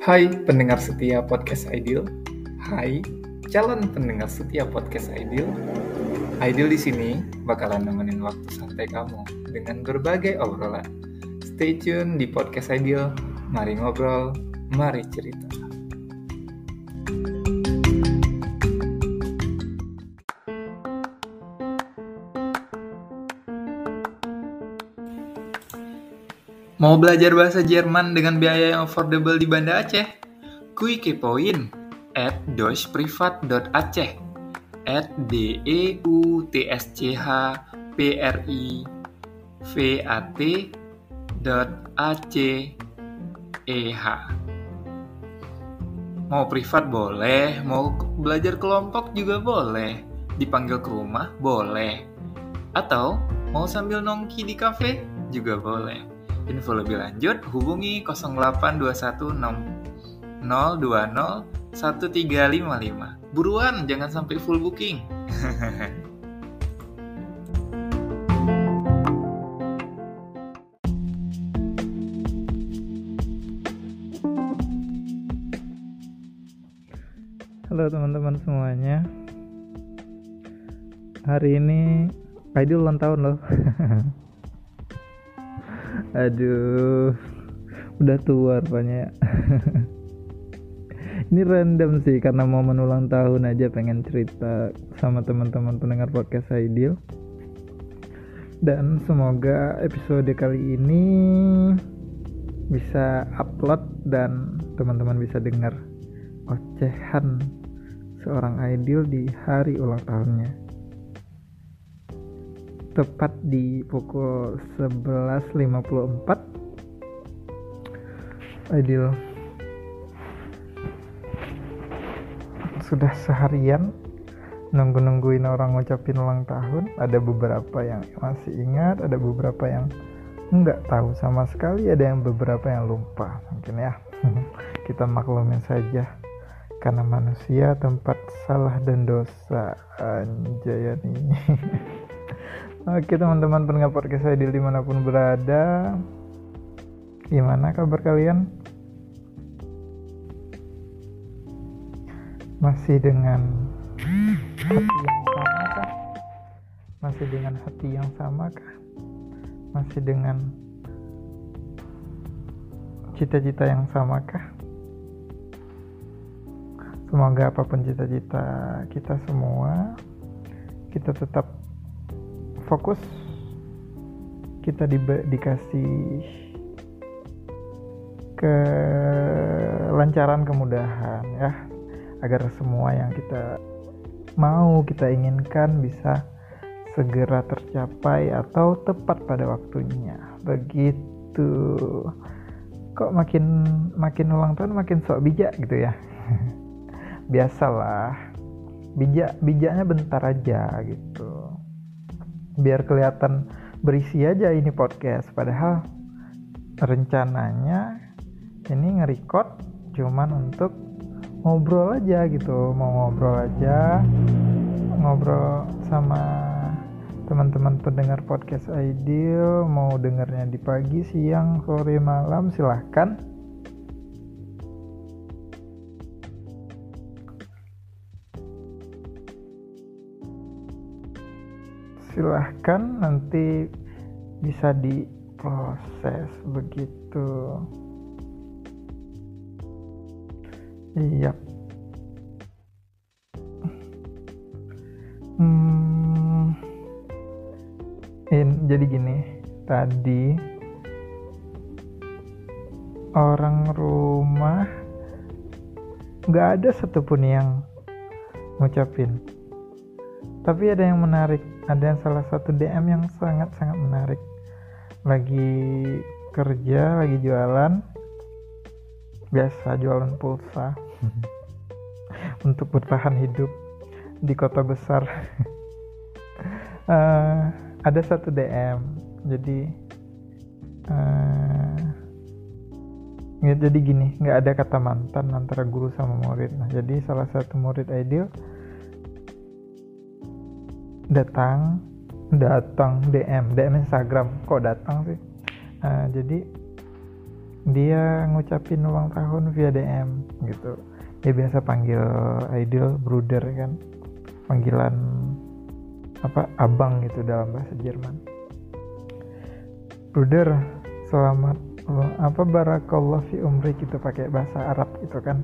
Hai pendengar setia podcast Ideal. Hai calon pendengar setia podcast Ideal. Ideal di sini bakalan nemenin waktu santai kamu dengan berbagai obrolan. Stay tune di podcast Ideal. Mari ngobrol, mari cerita. Mau belajar bahasa Jerman dengan biaya yang affordable di Banda Aceh? Kui kepoin @deutschprivat.aceh @DEUTSCHPRIVAT.ACEH. Mau privat boleh, mau belajar kelompok juga boleh, dipanggil ke rumah boleh, atau mau sambil nongki di kafe juga boleh. Info lebih lanjut hubungi 082160201355. Buruan, jangan sampai full booking. Halo teman-teman semuanya. Hari ini Aidil ulang tahun loh. Aduh, udah tua rupanya ya. Ini random sih, karena momen ulang tahun aja pengen cerita sama teman-teman pendengar podcast Aidil. Dan semoga episode kali ini bisa upload dan teman-teman bisa dengar ocehan seorang Aidil di hari ulang tahunnya. Tepat di pukul 11.54 Aidil sudah seharian nungguin orang ngucapin ulang tahun. Ada beberapa yang masih ingat, ada beberapa yang nggak tahu sama sekali, ada yang beberapa yang lupa mungkin ya. Kita maklumin saja, karena manusia tempat salah dan dosa. Anjay nih. Oke teman-teman pendengar podcast saya dimanapun berada, gimana kabar kalian? Masih dengan hati yang sama kah? Masih dengan hati yang sama kah? Masih dengan cita-cita yang sama kah? Semoga apapun cita-cita kita semua, kita tetap fokus, kita dikasih kelancaran, kemudahan ya, agar semua yang kita mau, kita inginkan bisa segera tercapai atau tepat pada waktunya. Begitu. Kok makin ulang tahun makin sok bijak gitu ya. Biasalah, bijaknya bentar aja gitu, biar kelihatan berisi aja ini podcast. Padahal rencananya ini nge-record cuman untuk ngobrol aja gitu. Mau ngobrol sama teman-teman pendengar podcast Aidil. Mau dengarnya di pagi, siang, sore, malam, silahkan. Silahkan, nanti bisa diproses begitu. Iya. Jadi gini, tadi orang rumah nggak ada satupun yang ngucapin. Tapi ada yang menarik, ada salah satu DM yang sangat-sangat menarik. Lagi kerja, lagi jualan, biasa jualan pulsa untuk bertahan hidup di kota besar. Ada satu DM, jadi gini, nggak ada kata mantan antara guru sama murid. Nah, jadi salah satu murid Aidil datang DM Instagram. Kok datang sih? Jadi dia ngucapin ulang tahun via DM gitu. Dia biasa panggil Aidil Bruder kan, panggilan abang gitu dalam bahasa Jerman. Bruder, selamat barakallah fi umri gitu, pakai bahasa Arab gitu kan.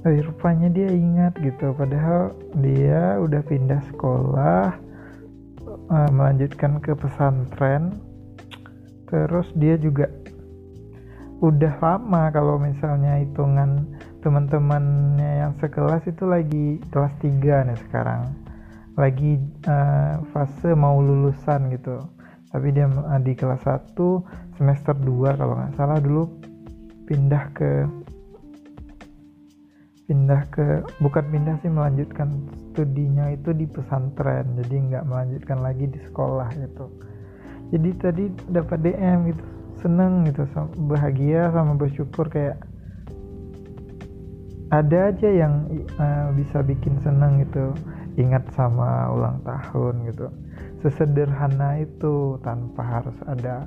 Rupanya dia ingat gitu, padahal dia udah pindah sekolah, melanjutkan ke pesantren. Terus dia juga udah lama, kalau misalnya hitungan teman-temannya yang sekelas itu lagi kelas 3 nih sekarang, lagi fase mau lulusan gitu. Tapi dia di kelas 1 semester 2 kalau nggak salah, dulu melanjutkan studinya itu di pesantren, jadi nggak melanjutkan lagi di sekolah gitu. Jadi tadi dapat DM gitu, seneng gitu, bahagia sama bersyukur, kayak ada aja yang bisa bikin seneng gitu, ingat sama ulang tahun gitu. Sesederhana itu, tanpa harus ada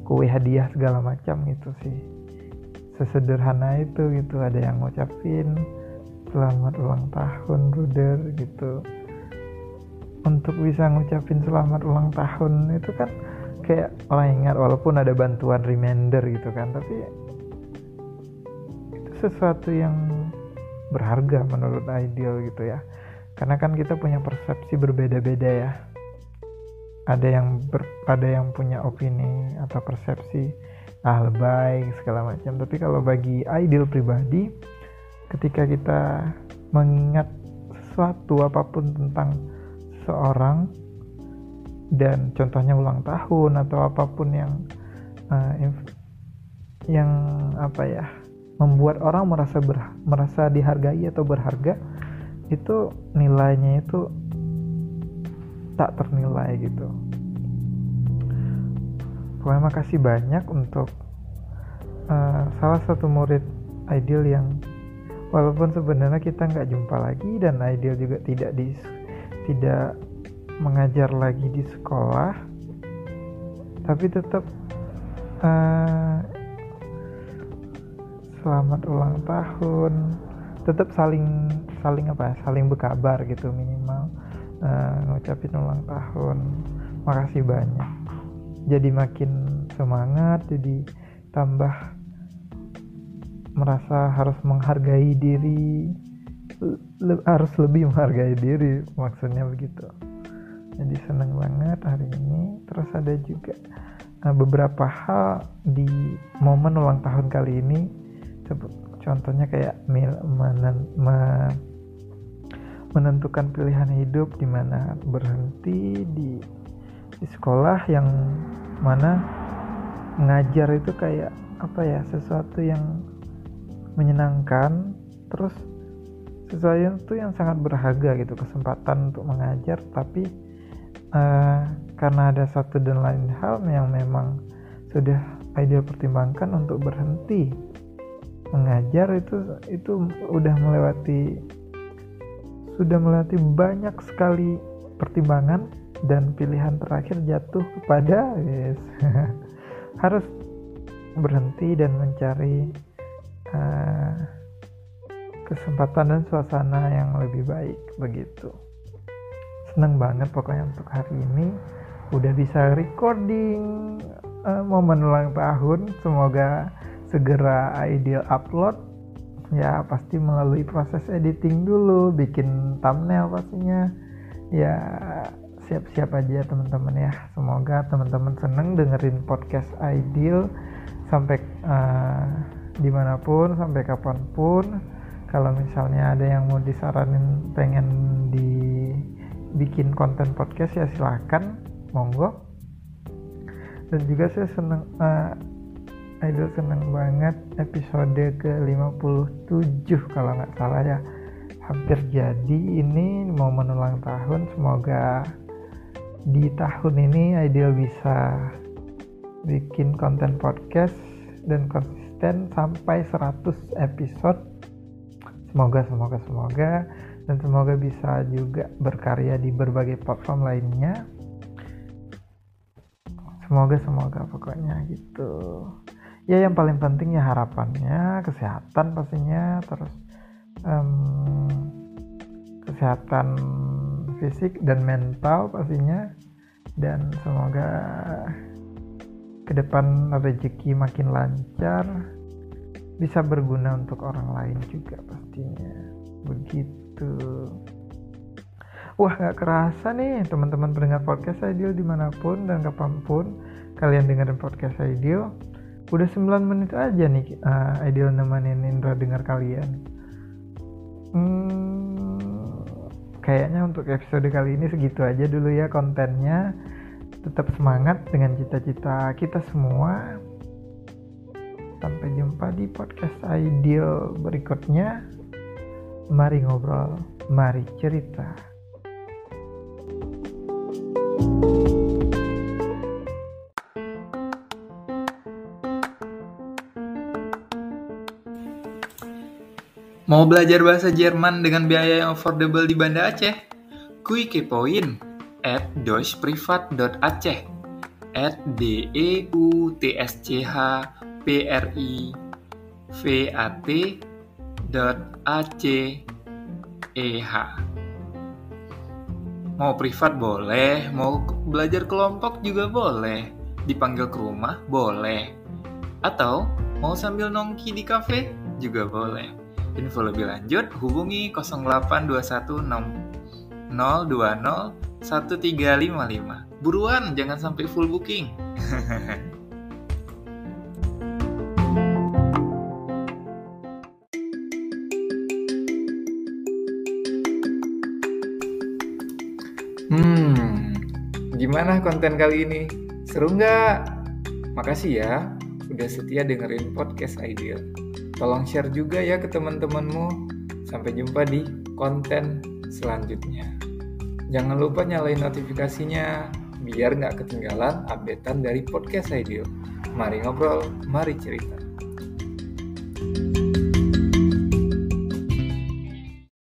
kue hadiah segala macam gitu sih. Sesederhana itu gitu, ada yang ngucapin selamat ulang tahun Bruder gitu. Untuk bisa ngucapin selamat ulang tahun itu kan kayak orang ingat, walaupun ada bantuan reminder gitu kan, tapi itu sesuatu yang berharga menurut Aidil gitu ya. Karena kan kita punya persepsi berbeda-beda ya. Ada yang punya opini atau persepsi lebay segala macam. Tapi kalau bagi Aidil pribadi, ketika kita mengingat sesuatu apapun tentang seseorang, dan contohnya ulang tahun atau apapun yang membuat orang merasa dihargai atau berharga, itu nilainya itu tak ternilai gitu. Pokoknya makasih banyak untuk salah satu murid Aidil yang walaupun sebenarnya kita nggak jumpa lagi, dan Aidil juga tidak mengajar lagi di sekolah, tapi tetap selamat ulang tahun, tetap saling berkabar gitu, minimal ngucapin ulang tahun, makasih banyak. Jadi makin semangat, jadi tambah merasa harus menghargai diri, harus lebih menghargai diri, maksudnya begitu. Jadi senang banget hari ini. Terus ada juga beberapa hal di momen ulang tahun kali ini, contohnya kayak menentukan pilihan hidup, di mana berhenti di sekolah yang mana ngajar itu kayak sesuatu yang menyenangkan, terus sesuatu yang sangat berharga gitu, kesempatan untuk mengajar. Tapi karena ada satu dan lain hal yang memang sudah Aidil pertimbangkan untuk berhenti mengajar, itu sudah melewati banyak sekali pertimbangan, dan pilihan terakhir jatuh kepada harus berhenti dan mencari kesempatan dan suasana yang lebih baik begitu. Seneng banget pokoknya untuk hari ini udah bisa recording momen ulang tahun. Semoga segera Aidil upload ya, pasti melalui proses editing dulu, bikin thumbnail pastinya ya. Siap-siap aja teman-teman ya. Semoga teman-teman seneng dengerin podcast Aidil sampai dimanapun, sampai kapanpun. Kalau misalnya ada yang mau disaranin pengen dibikin konten podcast ya silakan, monggo. Dan juga saya seneng, Aidil seneng banget episode ke-57 kalau nggak salah ya, hampir jadi. Ini momen ulang tahun, semoga di tahun ini Aidil bisa bikin konten podcast dan konsisten sampai 100 episode. Semoga, dan semoga bisa juga berkarya di berbagai platform lainnya. Semoga pokoknya gitu. Ya yang paling penting ya harapannya kesehatan pastinya, terus kesehatan fisik dan mental pastinya, dan semoga ke depan rezeki makin lancar, bisa berguna untuk orang lain juga pastinya. Begitu. Wah, gak kerasa nih teman-teman pendengar podcast Ideal dimanapun dan kapanpun kalian dengerin podcast Ideal. Udah 9 menit aja nih Ideal nemenin Indra dengar kalian. Kayaknya untuk episode kali ini segitu aja dulu ya kontennya. Tetap semangat dengan cita-cita kita semua. Sampai jumpa di podcast Ideal berikutnya. Mari ngobrol, mari cerita. Mau belajar bahasa Jerman dengan biaya yang affordable di Banda Aceh? Kui kepoin @deutschprivat.aceh @DEUTSCHPRIVAT.ACEH. Mau privat boleh, mau belajar kelompok juga boleh, dipanggil ke rumah boleh, atau mau sambil nongki di kafe juga boleh. Info lebih lanjut hubungi 082160201355. Buruan, jangan sampai full booking. Gimana konten kali ini? Seru nggak? Makasih ya udah setia dengerin podcast Ideal. Tolong share juga ya ke teman-temanmu. Sampai jumpa di konten selanjutnya. Jangan lupa nyalain notifikasinya biar nggak ketinggalan updatean dari podcast Ideal. Mari ngobrol, mari cerita.